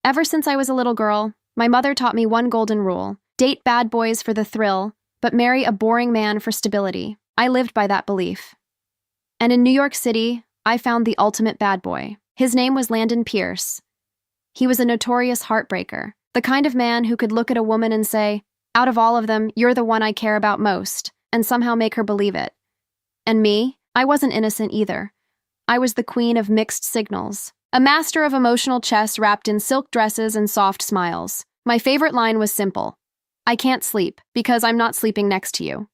Ever since I was a little girl, my mother taught me one golden rule: date bad boys for the thrill, but marry a boring man for stability. I lived by that belief. And in New York City, I found the ultimate bad boy. His name was Landon Pierce. He was a notorious heartbreaker, the kind of man who could look at a woman and say, "Out of all of them, you're the one I care about most," and somehow make her believe it. And me, I wasn't innocent either. I was the queen of mixed signals, a master of emotional chess wrapped in silk dresses and soft smiles. My favorite line was simple: "I can't sleep because I'm not sleeping next to you."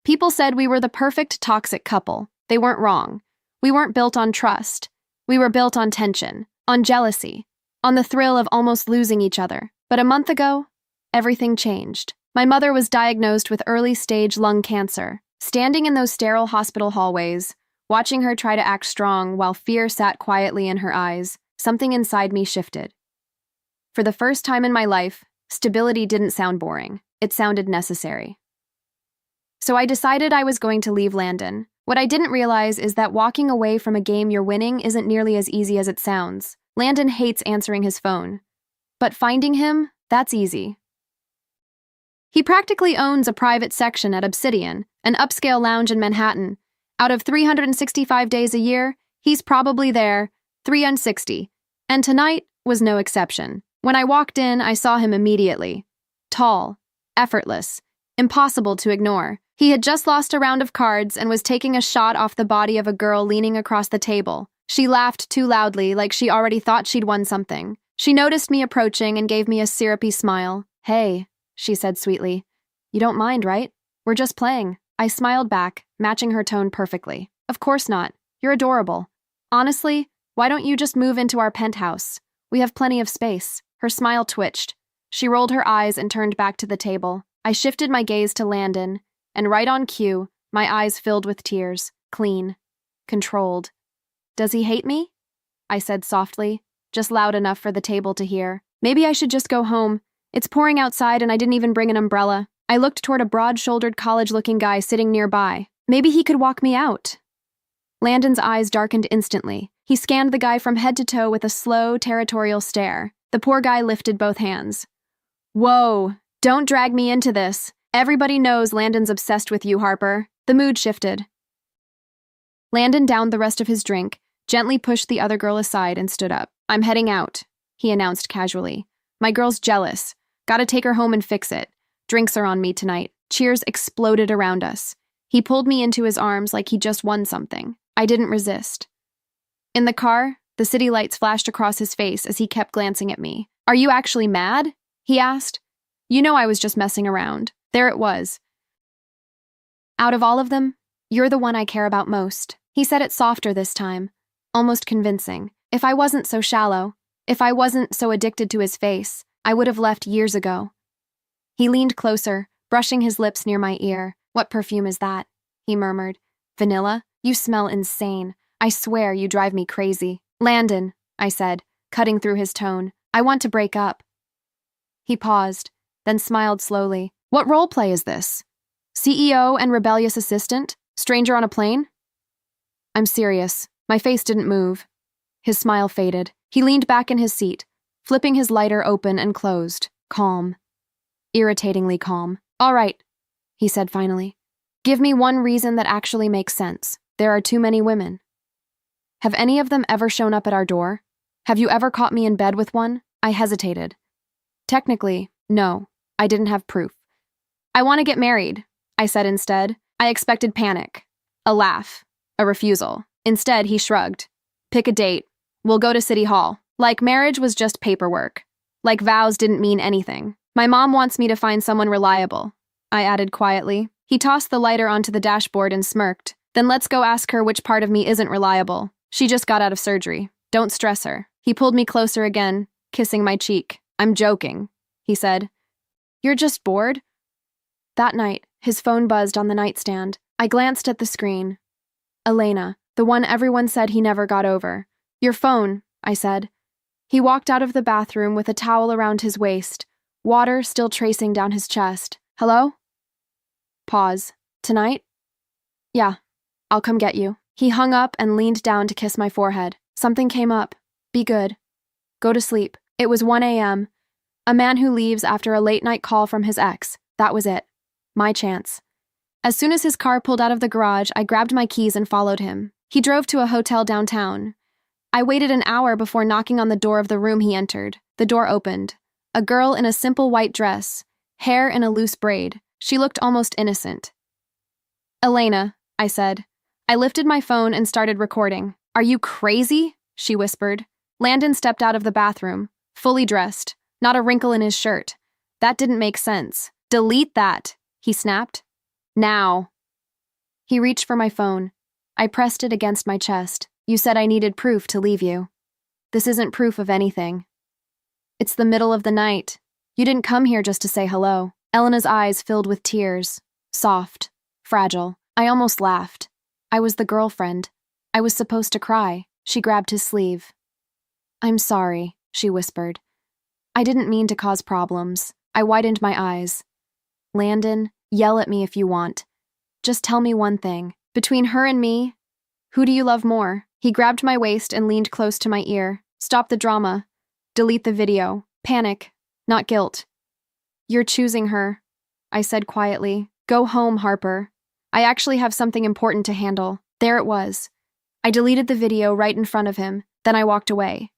People said we were the perfect toxic couple. They weren't wrong. We weren't built on trust. We were built on tension, on jealousy, on the thrill of almost losing each other. But a month ago, everything changed. My mother was diagnosed with early-stage lung cancer. Standing in those sterile hospital hallways, watching her try to act strong while fear sat quietly in her eyes, something inside me shifted. For the first time in my life, stability didn't sound boring. It sounded necessary. So I decided I was going to leave Landon. What I didn't realize is that walking away from a game you're winning isn't nearly as easy as it sounds. Landon hates answering his phone. But finding him, that's easy. He practically owns a private section at Obsidian, an upscale lounge in Manhattan. Out of 365 days a year, he's probably there 360. And tonight was no exception. When I walked in, I saw him immediately. Tall, effortless, impossible to ignore. He had just lost a round of cards and was taking a shot off the body of a girl leaning across the table. She laughed too loudly, like she already thought she'd won something. She noticed me approaching and gave me a syrupy smile. "Hey," she said sweetly. "You don't mind, right? We're just playing." I smiled back, matching her tone perfectly. "Of course not. You're adorable. Honestly, why don't you just move into our penthouse? We have plenty of space." Her smile twitched. She rolled her eyes and turned back to the table. I shifted my gaze to Landon, and right on cue, my eyes filled with tears. Clean. Controlled. "Does he hate me?" I said softly, just loud enough for the table to hear. "Maybe I should just go home. It's pouring outside and I didn't even bring an umbrella." I looked toward a broad-shouldered college-looking guy sitting nearby. Maybe he could walk me out. Landon's eyes darkened instantly. He scanned the guy from head to toe with a slow, territorial stare. The poor guy lifted both hands. "Whoa, don't drag me into this. Everybody knows Landon's obsessed with you, Harper." The mood shifted. Landon downed the rest of his drink, gently pushed the other girl aside, and stood up. "I'm heading out," he announced casually. "My girl's jealous. Gotta take her home and fix it. Drinks are on me tonight." Cheers exploded around us. He pulled me into his arms like he just won something. I didn't resist. In the car, the city lights flashed across his face as he kept glancing at me. "Are you actually mad?" he asked. "You know I was just messing around." There it was. "Out of all of them, you're the one I care about most." He said it softer this time, almost convincing. If I wasn't so shallow, if I wasn't so addicted to his face, I would have left years ago. He leaned closer, brushing his lips near my ear. "What perfume is that?" he murmured. "Vanilla? You smell insane. I swear you drive me crazy." "Landon," I said, cutting through his tone. "I want to break up." He paused, then smiled slowly. "What role play is this? CEO and rebellious assistant? Stranger on a plane?" "I'm serious." My face didn't move. His smile faded. He leaned back in his seat, flipping his lighter open and closed. Calm. Irritatingly calm. "All right," he said finally. "Give me one reason that actually makes sense. There are too many women. Have any of them ever shown up at our door? Have you ever caught me in bed with one?" I hesitated. Technically, no. I didn't have proof. "I want to get married," I said instead. I expected panic. A laugh. A refusal. Instead, he shrugged. "Pick a date. We'll go to City Hall." Like marriage was just paperwork. Like vows didn't mean anything. "My mom wants me to find someone reliable," I added quietly. He tossed the lighter onto the dashboard and smirked. "Then let's go ask her which part of me isn't reliable. She just got out of surgery. Don't stress her." He pulled me closer again, kissing my cheek. "I'm joking," he said. "You're just bored?" That night, his phone buzzed on the nightstand. I glanced at the screen. Elena, the one everyone said he never got over. "Your phone," I said. He walked out of the bathroom with a towel around his waist, water still tracing down his chest. "Hello?" Pause. "Tonight?" "Yeah, I'll come get you." He hung up and leaned down to kiss my forehead. "Something came up. Be good. Go to sleep. It was 1 a.m. A man who leaves after a late-night call from his ex. That was it. My chance. As soon as his car pulled out of the garage, I grabbed my keys and followed him. He drove to a hotel downtown. I waited an hour before knocking on the door of the room he entered. The door opened. A girl in a simple white dress, hair in a loose braid. She looked almost innocent. "Elena," I said. I lifted my phone and started recording. "Are you crazy?" she whispered. Landon stepped out of the bathroom, fully dressed, not a wrinkle in his shirt. That didn't make sense. "Delete that," he snapped. "Now." He reached for my phone. I pressed it against my chest. "You said I needed proof to leave you." "This isn't proof of anything." "It's the middle of the night. You didn't come here just to say hello." Elena's eyes filled with tears. Soft. Fragile. I almost laughed. I was the girlfriend. I was supposed to cry. She grabbed his sleeve. "I'm sorry," she whispered. "I didn't mean to cause problems." I widened my eyes. "Landon, yell at me if you want. Just tell me one thing. Between her and me, who do you love more?" He grabbed my waist and leaned close to my ear. "Stop the drama. Delete the video. Panic, not guilt." "You're choosing her," I said quietly. "Go home, Harper. I actually have something important to handle." There it was. I deleted the video right in front of him, then I walked away.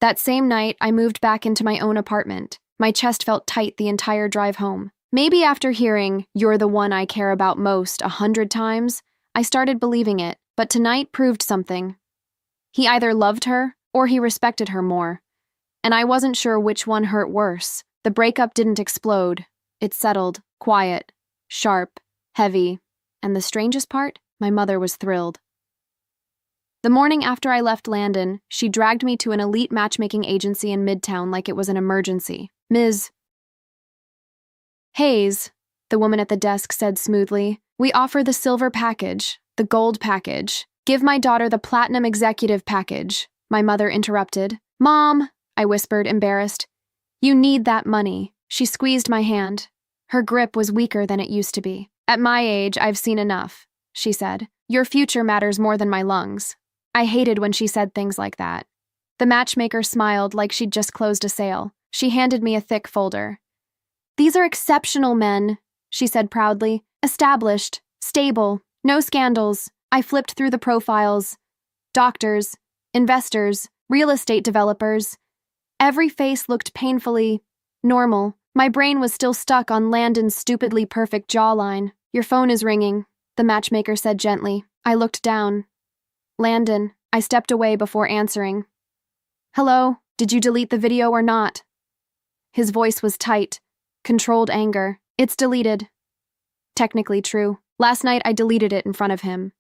That same night, I moved back into my own apartment. My chest felt tight the entire drive home. Maybe after hearing, "You're the one I care about most" 100 times, I started believing it, but tonight proved something. He either loved her, or he respected her more. And I wasn't sure which one hurt worse. The breakup didn't explode. It settled, quiet, sharp, heavy. And the strangest part? My mother was thrilled. The morning after I left Landon, she dragged me to an elite matchmaking agency in Midtown like it was an emergency. "Ms. Hayes," the woman at the desk said smoothly, "we offer the silver package, the gold package. Give my daughter the platinum executive package." My mother interrupted. "Mom," I whispered, embarrassed. "You need that money." She squeezed my hand. Her grip was weaker than it used to be. "At my age, I've seen enough," she said. "Your future matters more than my lungs." I hated when she said things like that. The matchmaker smiled like she'd just closed a sale. She handed me a thick folder. "These are exceptional men," she said proudly. "Established, stable, no scandals." I flipped through the profiles. Doctors, investors, real estate developers. Every face looked painfully normal. My brain was still stuck on Landon's stupidly perfect jawline. "Your phone is ringing," the matchmaker said gently. I looked down. "Landon." I stepped away before answering. "Hello, did you delete the video or not?" His voice was tight, controlled anger. "It's deleted." Technically true. Last night I deleted it in front of him.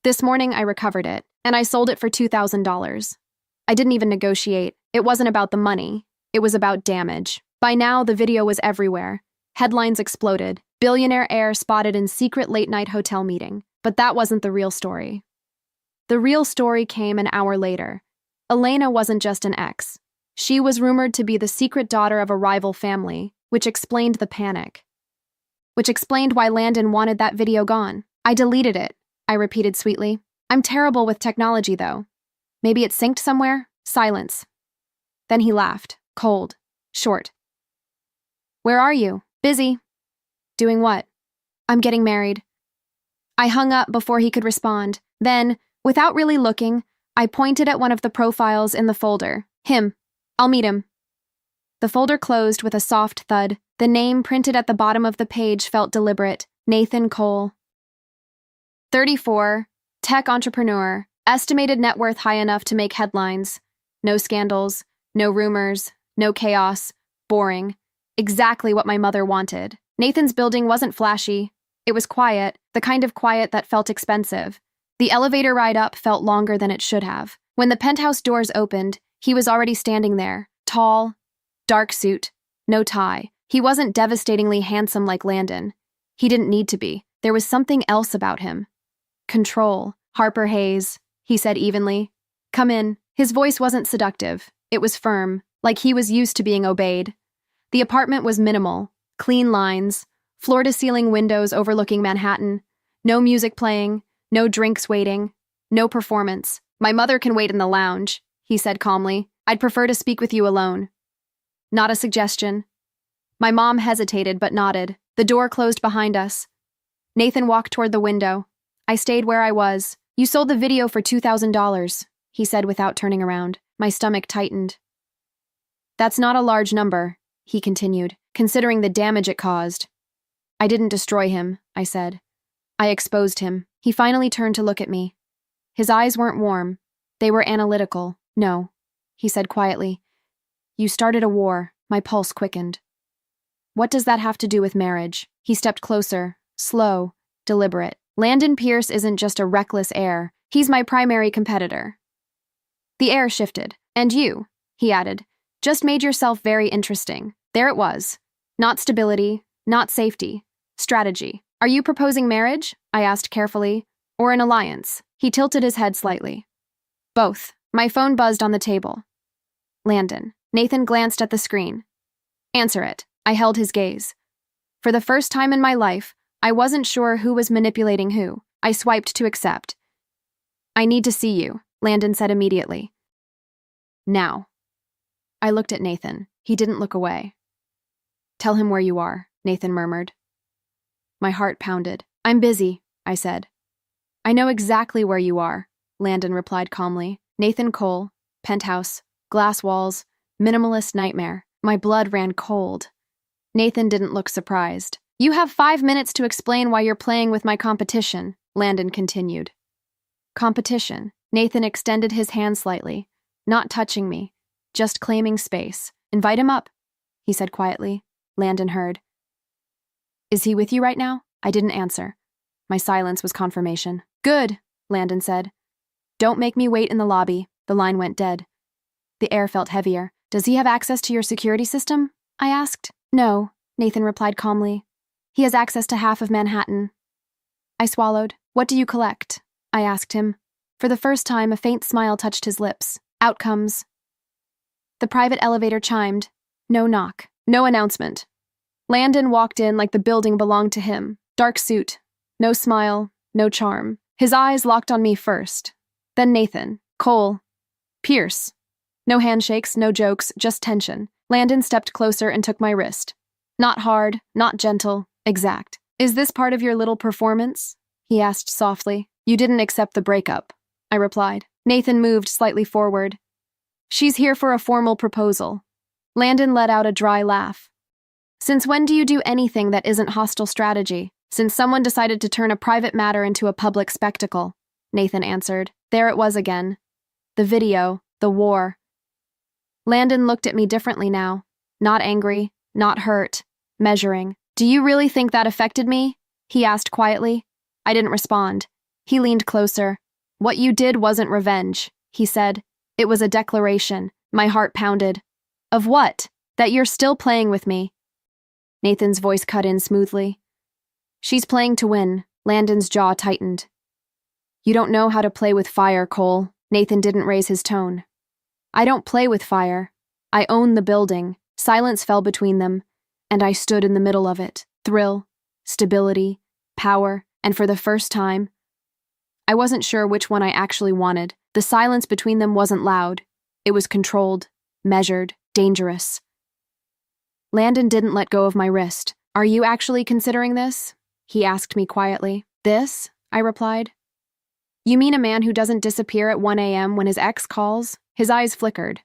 This morning I recovered it, and I sold it for $2,000. I didn't even negotiate. It wasn't about the money. It was about damage. By now, the video was everywhere. Headlines exploded. Billionaire heir spotted in secret late-night hotel meeting. But that wasn't the real story. The real story came an hour later. Elena wasn't just an ex. She was rumored to be the secret daughter of a rival family, which explained the panic. Which explained why Landon wanted that video gone. "I deleted it," I repeated sweetly. "I'm terrible with technology, though. Maybe it synced somewhere?" Silence. Then he laughed, cold, short. "Where are you?" "Busy." "Doing what?" "I'm getting married." I hung up before he could respond. Then, without really looking, I pointed at one of the profiles in the folder. "Him. I'll meet him." The folder closed with a soft thud. The name printed at the bottom of the page felt deliberate. Nathan Cole. 34, tech entrepreneur, estimated net worth high enough to make headlines. No scandals, no rumors, no chaos. Boring. Exactly what my mother wanted. Nathan's building wasn't flashy. It was quiet, the kind of quiet that felt expensive. The elevator ride up felt longer than it should have. When the penthouse doors opened, he was already standing there, tall, dark suit, no tie. He wasn't devastatingly handsome like Landon. He didn't need to be. There was something else about him. "Control. Harper Hayes," he said evenly. "Come in." His voice wasn't seductive. It was firm, like he was used to being obeyed. The apartment was minimal. Clean lines, floor-to-ceiling windows overlooking Manhattan. No music playing, no drinks waiting, no performance. "My mother can wait in the lounge," he said calmly. I'd prefer to speak with you alone. Not a suggestion. My mom hesitated but nodded. The door closed behind us. Nathan walked toward the window. I stayed where I was. You sold the video for $2,000, he said without turning around. My stomach tightened. That's not a large number, he continued, considering the damage it caused. I didn't destroy him, I said. I exposed him. He finally turned to look at me. His eyes weren't warm. They were analytical. No, he said quietly. You started a war. My pulse quickened. What does that have to do with marriage? He stepped closer, slow, deliberate. Landon Pierce isn't just a reckless heir. He's my primary competitor. The air shifted. And you, he added, just made yourself very interesting. There it was. Not stability, not safety. Strategy. Are you proposing marriage? I asked carefully. Or an alliance? He tilted his head slightly. Both. My phone buzzed on the table. Landon. Nathan glanced at the screen. Answer it. I held his gaze. For the first time in my life, I wasn't sure who was manipulating who. I swiped to accept. I need to see you, Landon said immediately. Now. I looked at Nathan. He didn't look away. Tell him where you are, Nathan murmured. My heart pounded. I'm busy, I said. I know exactly where you are, Landon replied calmly. Nathan Cole, penthouse, glass walls, minimalist nightmare. My blood ran cold. Nathan didn't look surprised. You have 5 minutes to explain why you're playing with my competition, Landon continued. Competition. Nathan extended his hand slightly, not touching me, just claiming space. Invite him up, he said quietly. Landon heard. Is he with you right now? I didn't answer. My silence was confirmation. Good, Landon said. Don't make me wait in the lobby. The line went dead. The air felt heavier. Does he have access to your security system? I asked. No, Nathan replied calmly. He has access to half of Manhattan. I swallowed. What do you collect? I asked him. For the first time, a faint smile touched his lips. Outcomes. The private elevator chimed. No knock. No announcement. Landon walked in like the building belonged to him. Dark suit. No smile. No charm. His eyes locked on me first. Then Nathan. Cole. Pierce. No handshakes, no jokes, just tension. Landon stepped closer and took my wrist. Not hard, not gentle, exact. Is this part of your little performance? He asked softly. You didn't accept the breakup, I replied. Nathan moved slightly forward. She's here for a formal proposal. Landon let out a dry laugh. Since when do you do anything that isn't hostile strategy? Since someone decided to turn a private matter into a public spectacle, Nathan answered. There it was again. The video, the war. Landon looked at me differently now. Not angry, not hurt, measuring. Do you really think that affected me? He asked quietly. I didn't respond. He leaned closer. What you did wasn't revenge, he said. It was a declaration. My heart pounded. Of what? That you're still playing with me. Nathan's voice cut in smoothly. She's playing to win. Landon's jaw tightened. You don't know how to play with fire, Cole. Nathan didn't raise his tone. I don't play with fire. I own the building. Silence fell between them, and I stood in the middle of it. Thrill, stability, power, and for the first time, I wasn't sure which one I actually wanted. The silence between them wasn't loud. It was controlled, measured, dangerous. Landon didn't let go of my wrist. Are you actually considering this? He asked me quietly. This? I replied. You mean a man who doesn't disappear at 1 a.m. when his ex calls? His eyes flickered.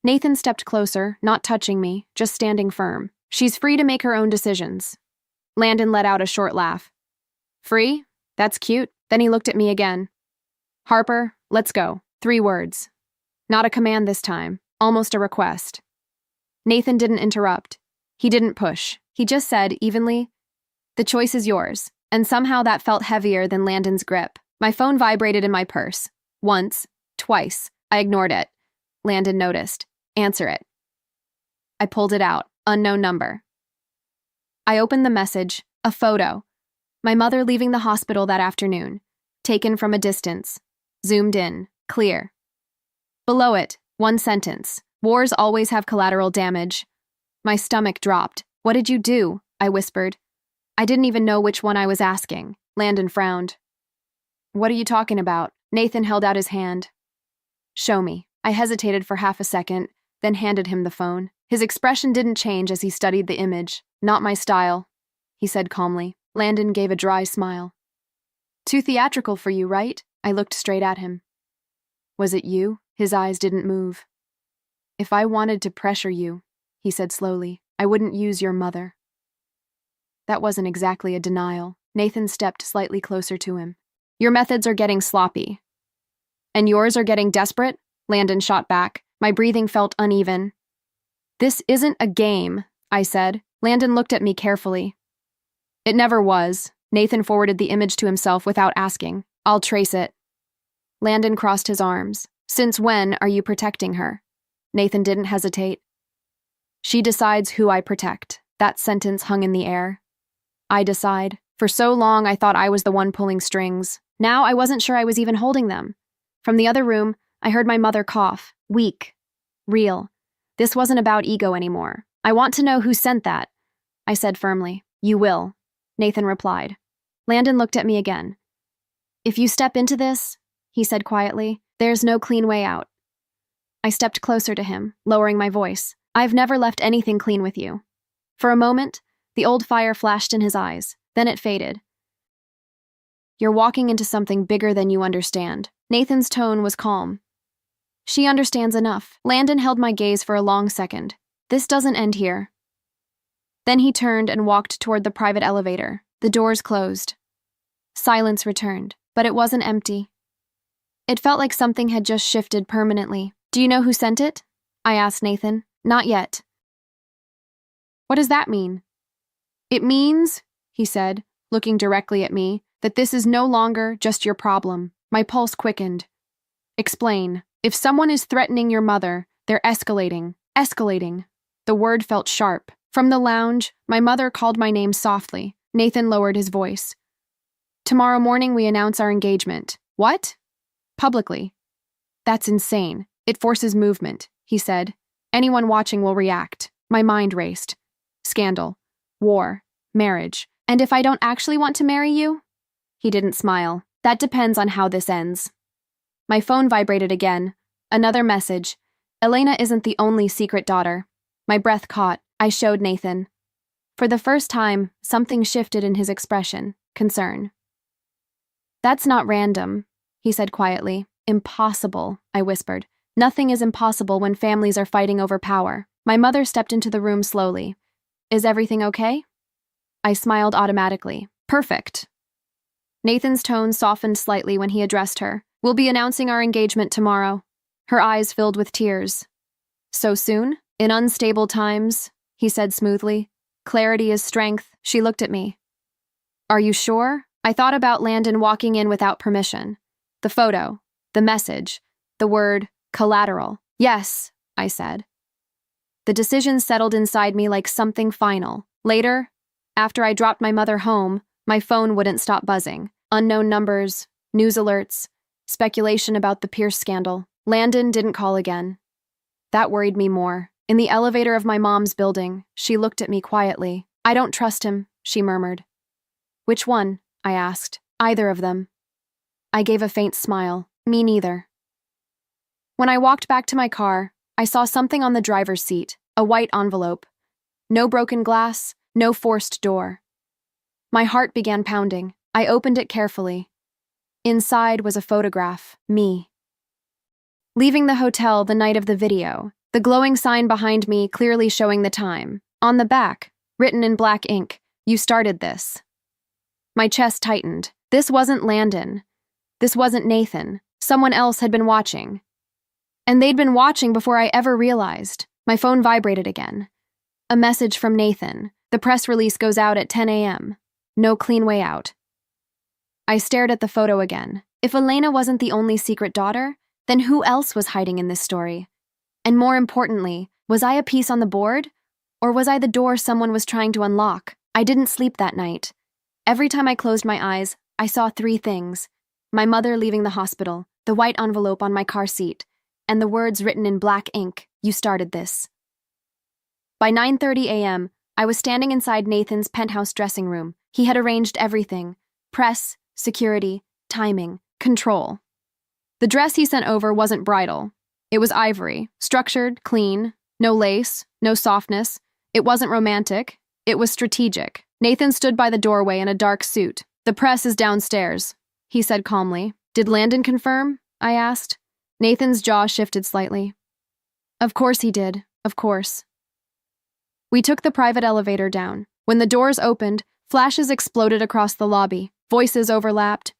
Nathan stepped closer, not touching me, just standing firm. She's free to make her own decisions. Landon let out a short laugh. Free? That's cute. Then he looked at me again. Harper, let's go. 3 words. Not a command this time, almost a request. Nathan didn't interrupt. He didn't push. He just said, evenly, the choice is yours. And somehow that felt heavier than Landon's grip. My phone vibrated in my purse. Once, twice. I ignored it. Landon noticed. Answer it. I pulled it out. Unknown number. I opened the message. A photo. My mother leaving the hospital that afternoon. Taken from a distance. Zoomed in. Clear. Below it, 1 sentence. Wars always have collateral damage. My stomach dropped. What did you do? I whispered. I didn't even know which one I was asking. Landon frowned. What are you talking about? Nathan held out his hand. Show me. I hesitated for half a second, then handed him the phone. His expression didn't change as he studied the image. "Not my style," he said calmly. Landon gave a dry smile. "Too theatrical for you, right?" I looked straight at him. "Was it you?" His eyes didn't move. "If I wanted to pressure you," he said slowly, "I wouldn't use your mother." That wasn't exactly a denial. Nathan stepped slightly closer to him. "Your methods are getting sloppy." "And yours are getting desperate?" Landon shot back. My breathing felt uneven. "This isn't a game," I said. Landon looked at me carefully. "It never was." Nathan forwarded the image to himself without asking. "I'll trace it." Landon crossed his arms. "Since when are you protecting her?" Nathan didn't hesitate. "She decides who I protect." That sentence hung in the air. I decide. For so long, I thought I was the one pulling strings. Now I wasn't sure I was even holding them. From the other room, I heard my mother cough. Weak. Real. This wasn't about ego anymore. "I want to know who sent that," I said firmly. "You will," Nathan replied. Landon looked at me again. "If you step into this," he said quietly, "there's no clean way out." I stepped closer to him, lowering my voice. "I've never left anything clean with you." For a moment, the old fire flashed in his eyes. Then it faded. "You're walking into something bigger than you understand." Nathan's tone was calm. "She understands enough." Landon held my gaze for a long second. "This doesn't end here." Then he turned and walked toward the private elevator. The doors closed. Silence returned, but it wasn't empty. It felt like something had just shifted permanently. "Do you know who sent it?" I asked Nathan. "Not yet." "What does that mean?" "It means," he said, looking directly at me, "that this is no longer just your problem." My pulse quickened. "Explain." "If someone is threatening your mother, they're escalating." Escalating. The word felt sharp. From the lounge, my mother called my name softly. Nathan lowered his voice. "Tomorrow morning we announce our engagement." "What?" "Publicly." "That's insane. It forces movement," he said. "Anyone watching will react." My mind raced. Scandal. War. Marriage. "And if I don't actually want to marry you?" He didn't smile. "That depends on how this ends." My phone vibrated again. Another message. "Elena isn't the only secret daughter." My breath caught. I showed Nathan. For the first time, something shifted in his expression. Concern. "That's not random," he said quietly. "Impossible," I whispered. "Nothing is impossible when families are fighting over power." My mother stepped into the room slowly. "Is everything okay?" I smiled automatically. "Perfect." Nathan's tone softened slightly when he addressed her. "We'll be announcing our engagement tomorrow." Her eyes filled with tears. "So soon?" "In unstable times," he said smoothly. "Clarity is strength." She looked at me. "Are you sure?" I thought about Landon walking in without permission. The photo, the message, the word collateral. "Yes," I said. The decision settled inside me like something final. Later, after I dropped my mother home, my phone wouldn't stop buzzing. Unknown numbers, news alerts, speculation about the Pierce scandal. Landon didn't call again. That worried me more. In the elevator of my mom's building, she looked at me quietly. "I don't trust him," she murmured. "Which one?" I asked. "Either of them." I gave a faint smile. "Me neither." When I walked back to my car, I saw something on the driver's seat, a white envelope. No broken glass, no forced door. My heart began pounding. I opened it carefully. Inside was a photograph, me. Leaving the hotel the night of the video, the glowing sign behind me clearly showing the time. On the back, written in black ink, "You started this." My chest tightened. This wasn't Landon. This wasn't Nathan. Someone else had been watching. And they'd been watching before I ever realized. My phone vibrated again. A message from Nathan. "The press release goes out at 10 a.m. No clean way out." I stared at the photo again. If Elena wasn't the only secret daughter, then who else was hiding in this story? And more importantly, was I a piece on the board? Or was I the door someone was trying to unlock? I didn't sleep that night. Every time I closed my eyes, I saw three things. My mother leaving the hospital, the white envelope on my car seat, and the words written in black ink, "You started this." By 9:30 a.m., I was standing inside Nathan's penthouse dressing room. He had arranged everything: press, security, timing, control. The dress he sent over wasn't bridal. It was ivory, structured, clean, no lace, no softness. It wasn't romantic. It was strategic. Nathan stood by the doorway in a dark suit. "The press is downstairs," he said calmly. "Did Landon confirm?" I asked. Nathan's jaw shifted slightly. "Of course he did. Of course." We took the private elevator down. When the doors opened, flashes exploded across the lobby. Voices overlapped.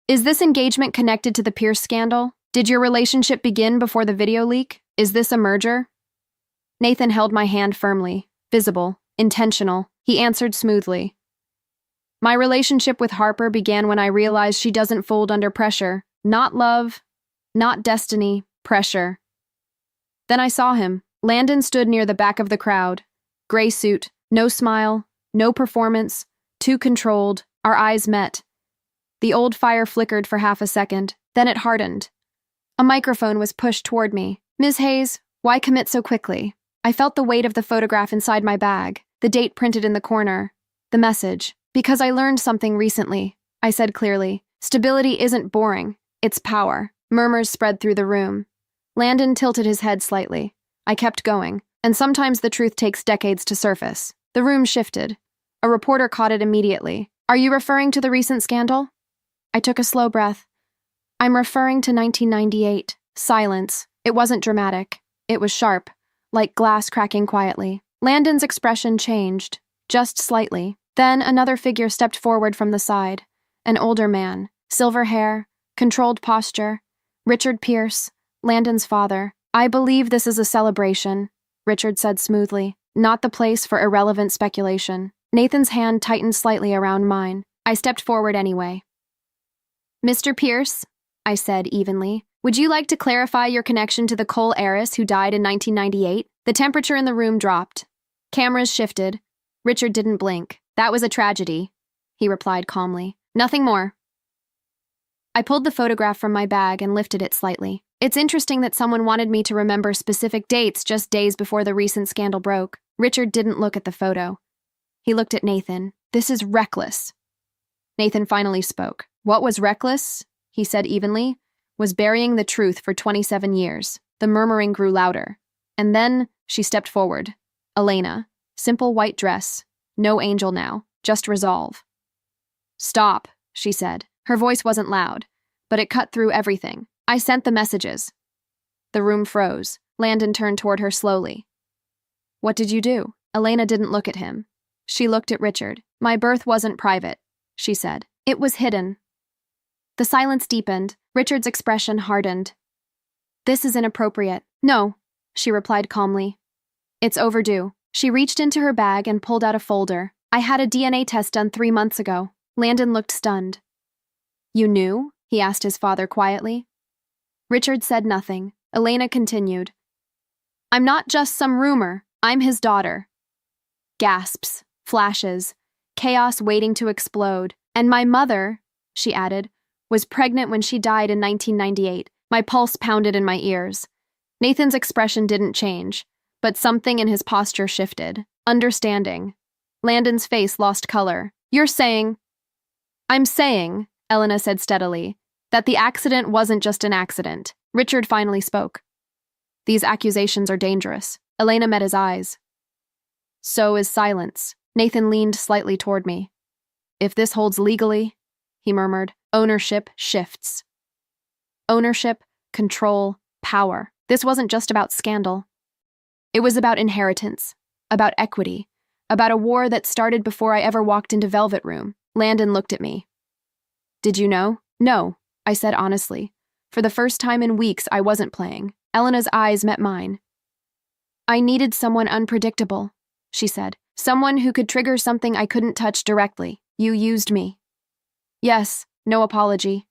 "Is this engagement connected to the Pierce scandal? Did your relationship begin before the video leak? Is this a merger?" Nathan held my hand firmly. Visible, intentional. He answered smoothly. "My relationship with Harper began when I realized she doesn't fold under pressure. Not love, not destiny, pressure." Then I saw him. Landon stood near the back of the crowd. Gray suit, no smile, no performance, too controlled. Our eyes met. The old fire flickered for half a second, then it hardened. A microphone was pushed toward me. "Ms. Hayes, why commit so quickly?" I felt the weight of the photograph inside my bag, the date printed in the corner, the message. "Because I learned something recently," I said clearly. "Stability isn't boring, it's power." Murmurs spread through the room. Landon tilted his head slightly. I kept going, and sometimes the truth takes decades to surface. The room shifted. A reporter caught it immediately. "Are you referring to the recent scandal?" I took a slow breath. "I'm referring to 1998. Silence. It wasn't dramatic. It was sharp, like glass cracking quietly. Landon's expression changed, just slightly. Then another figure stepped forward from the side. An older man, silver hair, controlled posture. Richard Pierce, Landon's father. "I believe this is a celebration," Richard said smoothly. "Not the place for irrelevant speculation." Nathan's hand tightened slightly around mine. I stepped forward anyway. "Mr. Pierce," I said evenly, "would you like to clarify your connection to the coal heiress who died in 1998? The temperature in the room dropped. Cameras shifted. Richard didn't blink. "That was a tragedy," he replied calmly. "Nothing more." I pulled the photograph from my bag and lifted it slightly. It's interesting that someone wanted me to remember specific dates just days before the recent scandal broke. Richard didn't look at the photo. He looked at Nathan. "This is reckless." Nathan finally spoke. "What was reckless," he said evenly, "was burying the truth for 27 years. The murmuring grew louder. And then she stepped forward. Elena. Simple white dress. No angel now. Just resolve. "Stop," she said. Her voice wasn't loud, but it cut through everything. "I sent the messages." The room froze. Landon turned toward her slowly. "What did you do?" Elena didn't look at him. She looked at Richard. "My birth wasn't private," she said. "It was hidden." The silence deepened. Richard's expression hardened. "This is inappropriate." "No," she replied calmly. "It's overdue." She reached into her bag and pulled out a folder. "I had a DNA test done 3 months ago." Landon looked stunned. "You knew?" he asked his father quietly. Richard said nothing. Elena continued. "I'm not just some rumor. I'm his daughter." Gasps, flashes, chaos waiting to explode. "And my mother," she added, "was pregnant when she died in 1998. My pulse pounded in my ears. Nathan's expression didn't change, but something in his posture shifted. Understanding. Landon's face lost color. "You're saying—" "I'm saying," Elena said steadily, "that the accident wasn't just an accident." Richard finally spoke. "These accusations are dangerous." Elena met his eyes. "So is silence." Nathan leaned slightly toward me. "If this holds legally," he murmured, "ownership shifts." Ownership, control, power. This wasn't just about scandal. It was about inheritance, about equity, about a war that started before I ever walked into Velvet Room. Landon looked at me. "Did you know?" "No," I said honestly. For the first time in weeks, I wasn't playing. Elena's eyes met mine. "I needed someone unpredictable," she said. "Someone who could trigger something I couldn't touch directly. You used me." "Yes, no apology.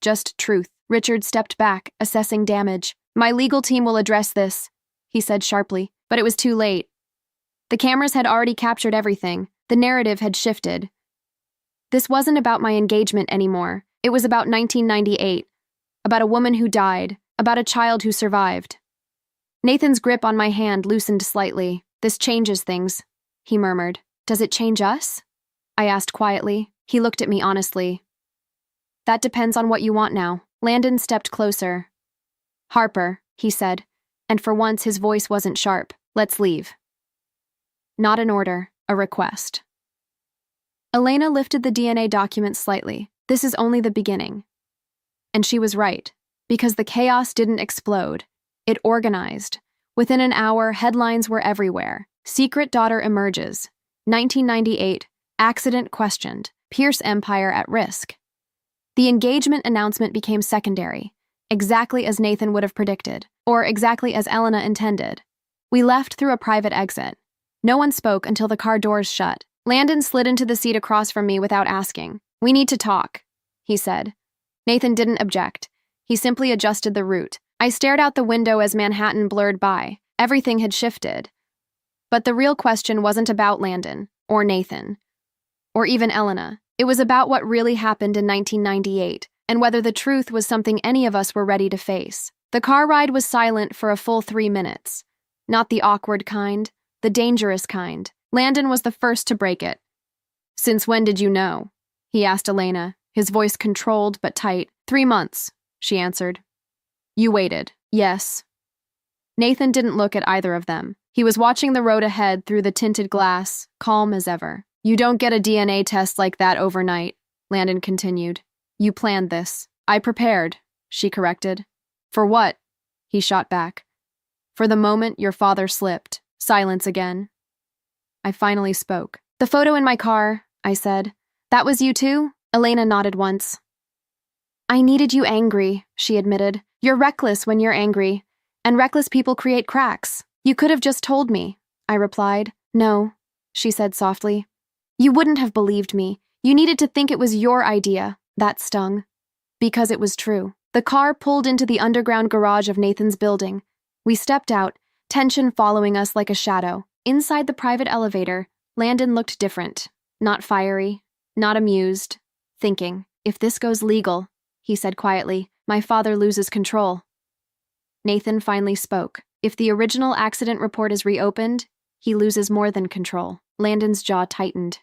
Just truth." Richard stepped back, assessing damage. "My legal team will address this," he said sharply, but it was too late. The cameras had already captured everything. The narrative had shifted. This wasn't about my engagement anymore. It was about 1998, about a woman who died, about a child who survived. Nathan's grip on my hand loosened slightly. "This changes things," he murmured. "Does it change us?" I asked quietly. He looked at me honestly. "That depends on what you want now." Landon stepped closer. Harper, he said, and for once his voice wasn't sharp. Let's leave. Not an order, a request. Elena lifted the DNA document slightly. This is only the beginning. And she was right, because the chaos didn't explode. It organized. Within an hour, headlines were everywhere. Secret daughter emerges. 1998, accident questioned. Pierce empire at risk. The engagement announcement became secondary, exactly as Nathan would have predicted, or exactly as Elena intended. We left through a private exit. No one spoke until the car doors shut. Landon slid into the seat across from me without asking. "We need to talk," he said. Nathan didn't object. He simply adjusted the route. I stared out the window as Manhattan blurred by. Everything had shifted. But the real question wasn't about Landon, or Nathan, or even Elena. It was about what really happened in 1998, and whether the truth was something any of us were ready to face. The car ride was silent for a full 3 minutes. Not the awkward kind, the dangerous kind. Landon was the first to break it. "Since when did you know?" he asked Elena, his voice controlled but tight. 3 months, she answered. "You waited." "Yes." Nathan didn't look at either of them. He was watching the road ahead through the tinted glass, calm as ever. "You don't get a DNA test like that overnight," Landon continued. "You planned this." "I prepared," she corrected. "For what?" he shot back. "For the moment your father slipped." Silence again. I finally spoke. "The photo in my car," I said. "That was you too?" Elena nodded once. "I needed you angry," she admitted. "You're reckless when you're angry, and reckless people create cracks. You could have just told me," I replied. "No," she said softly. "You wouldn't have believed me. You needed to think it was your idea." That stung. Because it was true. The car pulled into the underground garage of Nathan's building. We stepped out, tension following us like a shadow. Inside the private elevator, Landon looked different. Not fiery, not amused. Thinking, "If this goes legal," he said quietly, "my father loses control." Nathan finally spoke. "If the original accident report is reopened, he loses more than control." Landon's jaw tightened.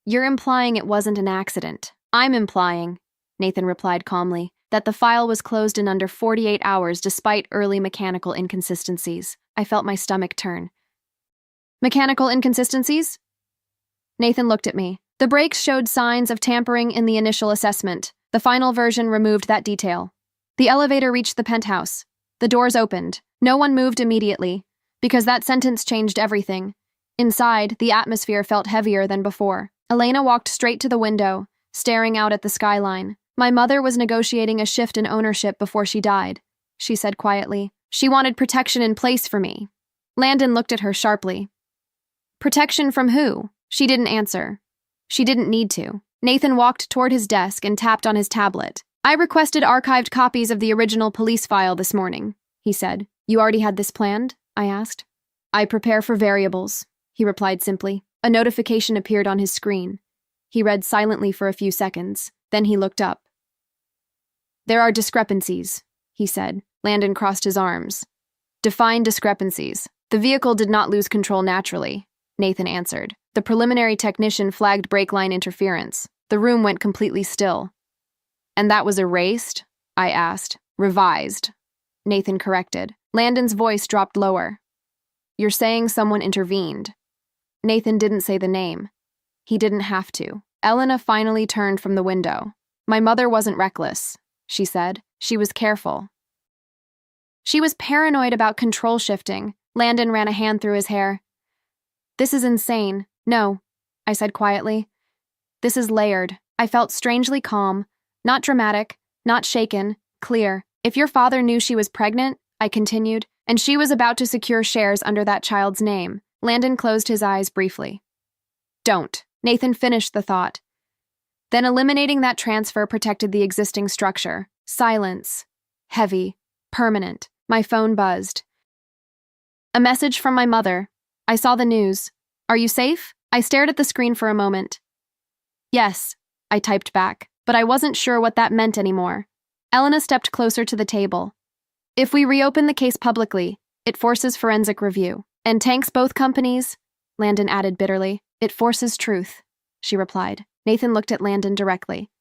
"You're implying it wasn't an accident." "I'm implying," Nathan replied calmly, "that the file was closed in under 48 hours despite early mechanical inconsistencies." I felt my stomach turn. "Mechanical inconsistencies?" Nathan looked at me. "The brakes showed signs of tampering in the initial assessment. The final version removed that detail." The elevator reached the penthouse. The doors opened. No one moved immediately, because that sentence changed everything. Inside, the atmosphere felt heavier than before. Elena walked straight to the window, staring out at the skyline. "My mother was negotiating a shift in ownership before she died," she said quietly. "She wanted protection in place for me." Landon looked at her sharply. "Protection from who?" She didn't answer. She didn't need to. Nathan walked toward his desk and tapped on his tablet. "I requested archived copies of the original police file this morning," he said. "You already had this planned?" I asked. "I prepare for variables," he replied simply. A notification appeared on his screen. He read silently for a few seconds. Then he looked up. "There are discrepancies," he said. Landon crossed his arms. "Define discrepancies." "The vehicle did not lose control naturally," Nathan answered. "The preliminary technician flagged brake line interference. The room went completely still." "And that was erased?" I asked. "Revised," Nathan corrected. Landon's voice dropped lower. "You're saying someone intervened." Nathan didn't say the name. He didn't have to. Elena finally turned from the window. "My mother wasn't reckless," she said. "She was careful." "She was paranoid about control shifting." Landon ran a hand through his hair. "This is insane." "No," I said quietly. "This is layered." I felt strangely calm. Not dramatic, not shaken, clear. "If your father knew she was pregnant," I continued, "and she was about to secure shares under that child's name." Landon closed his eyes briefly. "Don't." Nathan finished the thought. "Then eliminating that transfer protected the existing structure." Silence. Heavy. Permanent. My phone buzzed. A message from my mother. I saw the news. "Are you safe?" I stared at the screen for a moment. "Yes," I typed back, but I wasn't sure what that meant anymore. Elena stepped closer to the table. "If we reopen the case publicly, it forces forensic review. And tanks both companies," Landon added bitterly. "It forces truth," she replied. Nathan looked at Landon directly.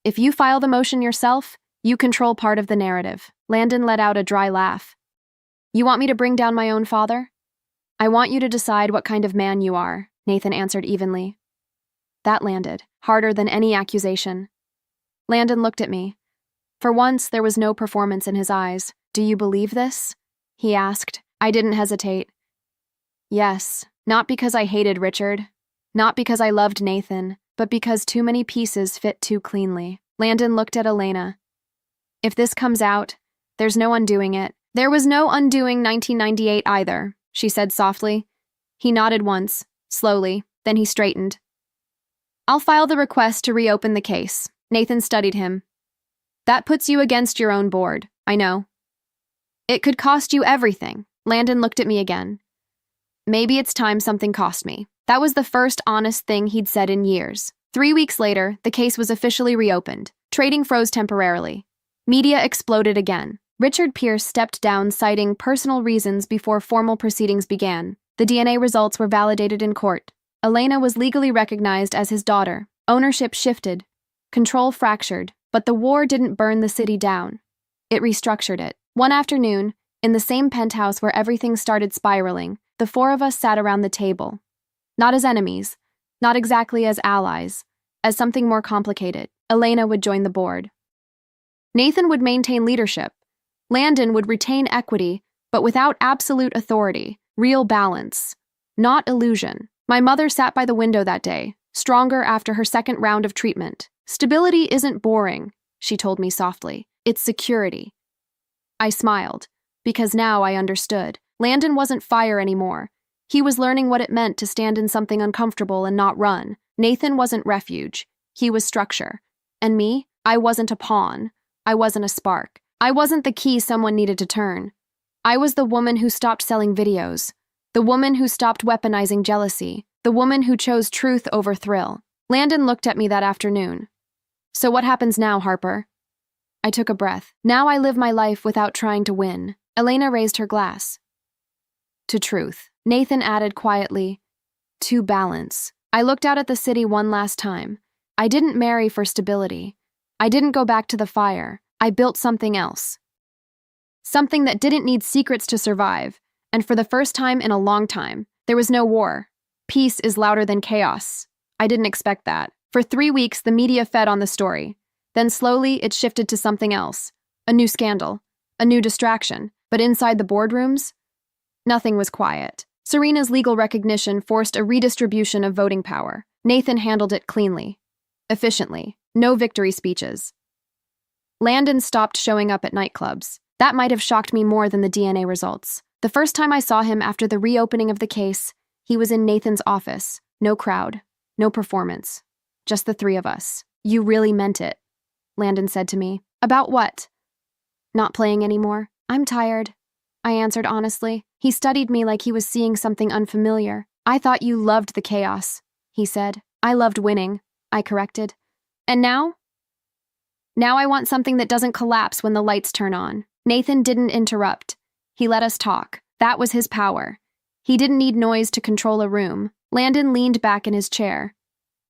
"If you file the motion yourself, you control part of the narrative." Landon let out a dry laugh. You want me to bring down my own father? I want you to decide what kind of man you are, Nathan answered evenly. That landed, harder than any accusation. Landon looked at me. For once, there was no performance in his eyes. Do you believe this? He asked. I didn't hesitate. Yes, not because I hated Richard, not because I loved Nathan, but because too many pieces fit too cleanly. Landon looked at Elena. If this comes out, there's no undoing it. There was no undoing 1998 either, she said softly. He nodded once, slowly, then he straightened. I'll file the request to reopen the case. Nathan studied him. That puts you against your own board, I know. It could cost you everything. Landon looked at me again. Maybe it's time something cost me. That was the first honest thing he'd said in years. 3 weeks later, the case was officially reopened. Trading froze temporarily. Media exploded again. Richard Pierce stepped down, citing personal reasons before formal proceedings began. The DNA results were validated in court. Elena was legally recognized as his daughter. Ownership shifted. Control fractured. But the war didn't burn the city down. It restructured it. One afternoon, in the same penthouse where everything started spiraling, the four of us sat around the table. Not as enemies, not exactly as allies, as something more complicated. Elena would join the board. Nathan would maintain leadership. Landon would retain equity, but without absolute authority, real balance, not illusion. My mother sat by the window that day, stronger after her second round of treatment. Stability isn't boring, she told me softly. It's security. I smiled, because now I understood. Landon wasn't fire anymore. He was learning what it meant to stand in something uncomfortable and not run. Nathan wasn't refuge. He was structure. And me, I wasn't a pawn. I wasn't a spark. I wasn't the key someone needed to turn. I was the woman who stopped selling videos. The woman who stopped weaponizing jealousy. The woman who chose truth over thrill. Landon looked at me that afternoon. So what happens now, Harper? I took a breath. Now I live my life without trying to win. Elena raised her glass. To truth. Nathan added quietly. To balance. I looked out at the city one last time. I didn't marry for stability. I didn't go back to the fire. I built something else. Something that didn't need secrets to survive. And for the first time in a long time, there was no war. Peace is louder than chaos. I didn't expect that. For 3 weeks, the media fed on the story. Then slowly, it shifted to something else. A new scandal. A new distraction. But inside the boardrooms, nothing was quiet. Serena's legal recognition forced a redistribution of voting power. Nathan handled it cleanly. Efficiently. No victory speeches. Landon stopped showing up at nightclubs. That might have shocked me more than the DNA results. The first time I saw him after the reopening of the case, he was in Nathan's office. No crowd. No performance. Just the three of us. You really meant it, Landon said to me. About what? Not playing anymore. I'm tired, I answered honestly. He studied me like he was seeing something unfamiliar. I thought you loved the chaos, he said. I loved winning, I corrected. And now? Now I want something that doesn't collapse when the lights turn on. Nathan didn't interrupt. He let us talk. That was his power. He didn't need noise to control a room. Landon leaned back in his chair.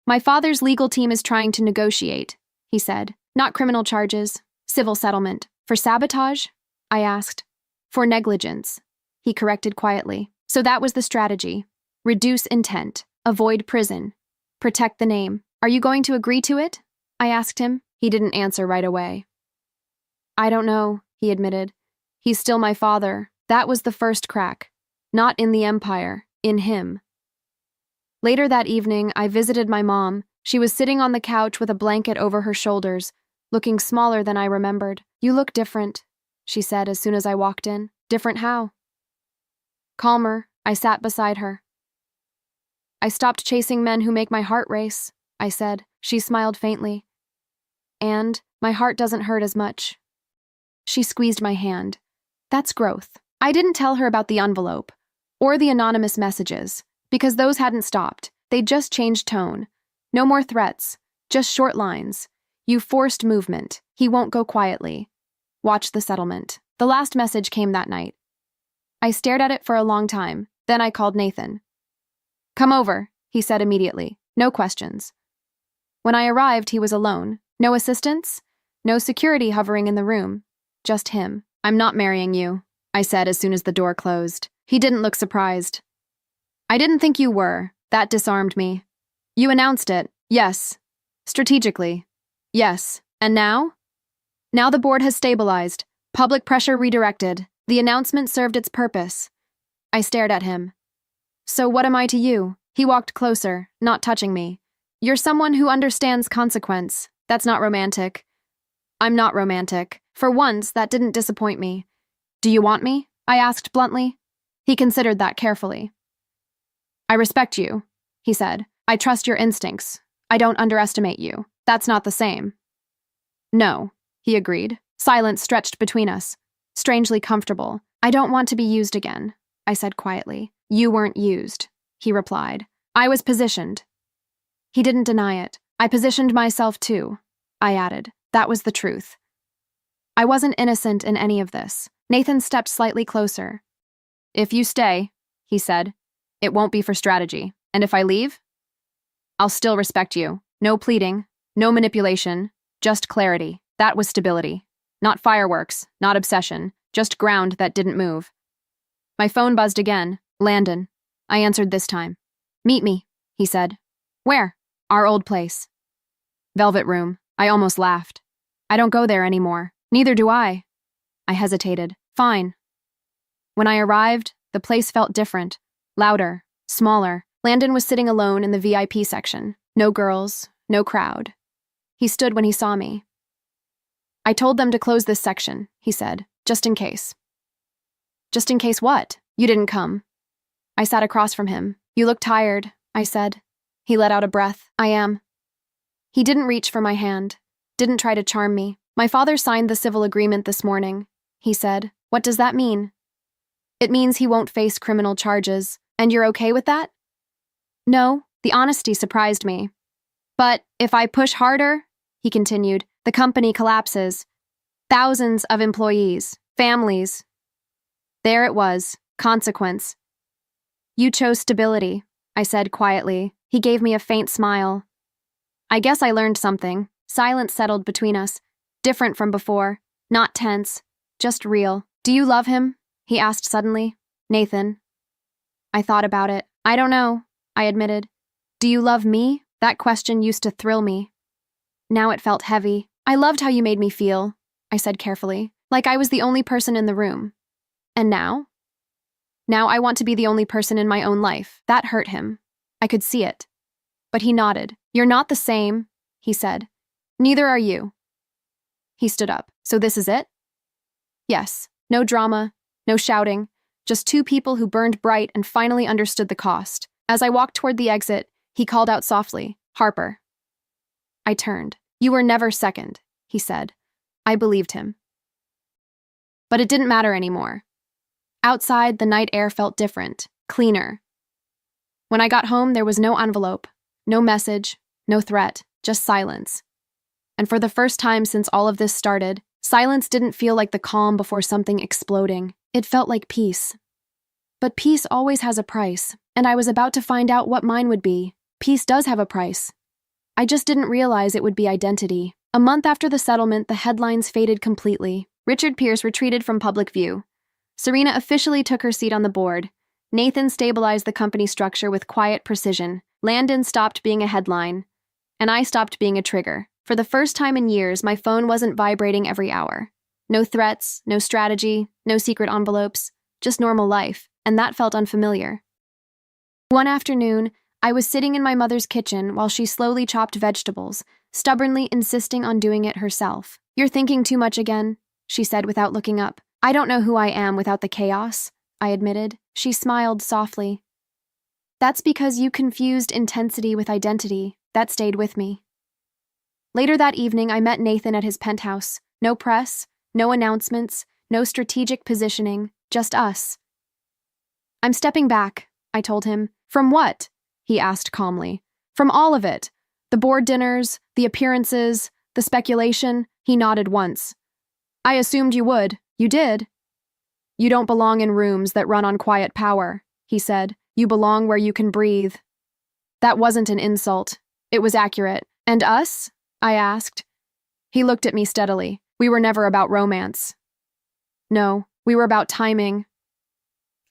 My father's legal team is trying to negotiate, he said. Not criminal charges, civil settlement. For sabotage? I asked. For negligence, he corrected quietly. So that was the strategy. Reduce intent. Avoid prison. Protect the name. Are you going to agree to it? I asked him. He didn't answer right away. I don't know, he admitted. He's still my father. That was the first crack. Not in the empire, in him. Later that evening, I visited my mom. She was sitting on the couch with a blanket over her shoulders, looking smaller than I remembered. You look different, she said as soon as I walked in. Different how? Calmer, I sat beside her. I stopped chasing men who make my heart race, I said. She smiled faintly. And my heart doesn't hurt as much. She squeezed my hand. That's growth. I didn't tell her about the envelope, or the anonymous messages, because those hadn't stopped. They'd just changed tone. No more threats, just short lines. You forced movement. He won't go quietly. Watch the settlement. The last message came that night. I stared at it for a long time. Then I called Nathan. Come over, he said immediately. No questions. When I arrived, he was alone. No assistants, no security hovering in the room. Just him. I'm not marrying you, I said as soon as the door closed. He didn't look surprised. I didn't think you were. That disarmed me. You announced it. Yes. Strategically. Yes. And now? Now the board has stabilized. Public pressure redirected. The announcement served its purpose. I stared at him. So what am I to you? He walked closer, not touching me. You're someone who understands consequence. That's not romantic. I'm not romantic. For once, that didn't disappoint me. Do you want me? I asked bluntly. He considered that carefully. I respect you, he said. I trust your instincts. I don't underestimate you. That's not the same. No, he agreed. Silence stretched between us, strangely comfortable. I don't want to be used again, I said quietly. You weren't used, he replied. I was positioned. He didn't deny it. I positioned myself too, I added. That was the truth. I wasn't innocent in any of this. Nathan stepped slightly closer. If you stay, he said, it won't be for strategy. And if I leave, I'll still respect you. No pleading, no manipulation, just clarity. That was stability. Not fireworks, not obsession, just ground that didn't move. My phone buzzed again. Landon. I answered this time. Meet me, he said. Where? Our old place. Velvet Room. I almost laughed. I don't go there anymore. Neither do I. I hesitated. Fine. When I arrived, the place felt different. Louder, smaller. Landon was sitting alone in the VIP section. No girls, no crowd. He stood when he saw me. I told them to close this section, he said, just in case. Just in case what? You didn't come. I sat across from him. You look tired, I said. He let out a breath. I am. He didn't reach for my hand, didn't try to charm me. My father signed the civil agreement this morning, he said. What does that mean? It means he won't face criminal charges. And you're okay with that? No, the honesty surprised me. But if I push harder, he continued, the company collapses. Thousands of employees, families. There it was, consequence. You chose stability, I said quietly. He gave me a faint smile. I guess I learned something. Silence settled between us, different from before, not tense, just real. Do you love him? He asked suddenly. Nathan. I thought about it. I don't know, I admitted. Do you love me? That question used to thrill me. Now it felt heavy. I loved how you made me feel, I said carefully, like I was the only person in the room. And now? Now I want to be the only person in my own life. That hurt him. I could see it. But he nodded. You're not the same, he said. Neither are you. He stood up. So this is it? Yes. No drama, no shouting, just two people who burned bright and finally understood the cost. As I walked toward the exit, he called out softly, Harper. I turned. You were never second, he said. I believed him. But it didn't matter anymore. Outside, the night air felt different, cleaner. When I got home, there was no envelope, no message, no threat, just silence. And for the first time since all of this started, silence didn't feel like the calm before something exploding. It felt like peace. But peace always has a price, and I was about to find out what mine would be. Peace does have a price. I just didn't realize it would be identity. A month after the settlement, the headlines faded completely. Richard Pierce retreated from public view. Serena officially took her seat on the board. Nathan stabilized the company structure with quiet precision. Landon stopped being a headline. And I stopped being a trigger. For the first time in years, my phone wasn't vibrating every hour. No threats, no strategy, no secret envelopes, just normal life, and that felt unfamiliar. One afternoon, I was sitting in my mother's kitchen while she slowly chopped vegetables, stubbornly insisting on doing it herself. You're thinking too much again, she said without looking up. I don't know who I am without the chaos, I admitted. She smiled softly. That's because you confused intensity with identity. That stayed with me. Later that evening, I met Nathan at his penthouse. No press, no announcements, no strategic positioning, just us. I'm stepping back, I told him. From what? He asked calmly. From all of it. The board dinners, the appearances, the speculation. He nodded once. I assumed you would. You did. You don't belong in rooms that run on quiet power, he said. You belong where you can breathe. That wasn't an insult. It was accurate. And us? I asked. He looked at me steadily. We were never about romance. No, we were about timing.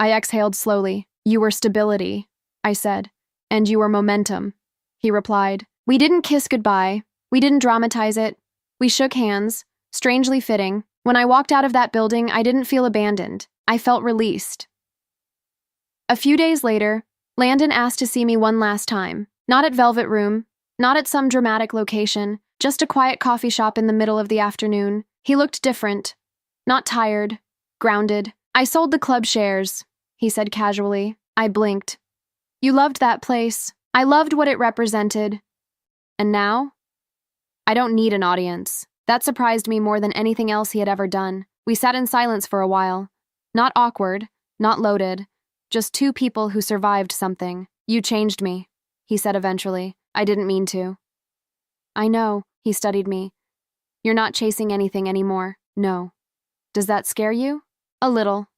I exhaled slowly. You were stability, I said. And you were momentum, he replied. We didn't kiss goodbye. We didn't dramatize it. We shook hands, strangely fitting. When I walked out of that building, I didn't feel abandoned. I felt released. A few days later, Landon asked to see me one last time. Not at Velvet Room, not at some dramatic location, just a quiet coffee shop in the middle of the afternoon. He looked different. Not tired, grounded. I sold the club shares, he said casually. I blinked. You loved that place. I loved what it represented. And now? I don't need an audience. That surprised me more than anything else he had ever done. We sat in silence for a while. Not awkward, not loaded. Just two people who survived something. You changed me, he said eventually. I didn't mean to. I know, he studied me. You're not chasing anything anymore. No. Does that scare you? A little.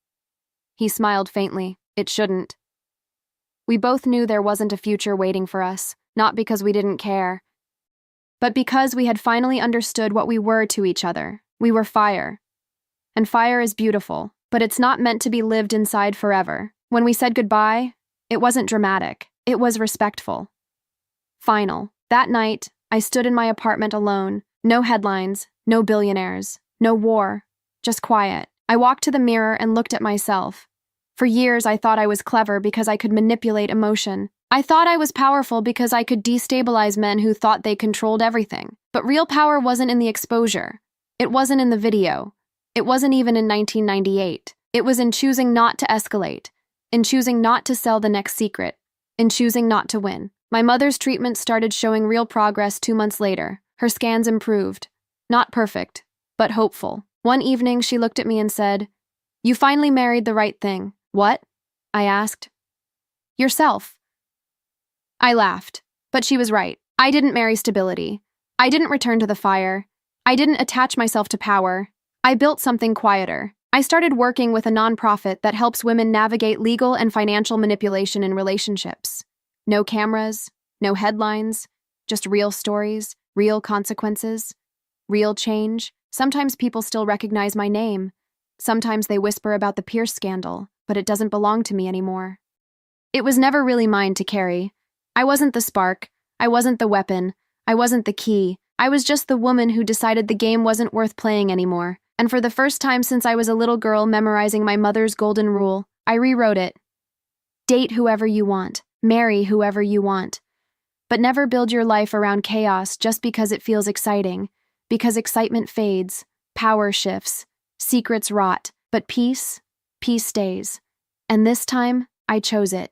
He smiled faintly. It shouldn't. We both knew there wasn't a future waiting for us, not because we didn't care, but because we had finally understood what we were to each other. We were fire. And fire is beautiful, but it's not meant to be lived inside forever. When we said goodbye, it wasn't dramatic. It was respectful. Final. That night, I stood in my apartment alone. No headlines, no billionaires, no war, just quiet. I walked to the mirror and looked at myself. For years, I thought I was clever because I could manipulate emotion. I thought I was powerful because I could destabilize men who thought they controlled everything. But real power wasn't in the exposure. It wasn't in the video. It wasn't even in 1998. It was in choosing not to escalate, in choosing not to sell the next secret, in choosing not to win. My mother's treatment started showing real progress 2 months later. Her scans improved. Not perfect, but hopeful. One evening, she looked at me and said, "You finally married the right thing." What? I asked. Yourself. I laughed, but she was right. I didn't marry stability. I didn't return to the fire. I didn't attach myself to power. I built something quieter. I started working with a nonprofit that helps women navigate legal and financial manipulation in relationships. No cameras, no headlines, just real stories, real consequences, real change. Sometimes people still recognize my name. Sometimes they whisper about the Pierce scandal, but it doesn't belong to me anymore. It was never really mine to carry. I wasn't the spark. I wasn't the weapon. I wasn't the key. I was just the woman who decided the game wasn't worth playing anymore. And for the first time since I was a little girl memorizing my mother's golden rule, I rewrote it. Date whoever you want. Marry whoever you want. But never build your life around chaos just because it feels exciting. Because excitement fades, power shifts, secrets rot, but peace stays. And this time, I chose it.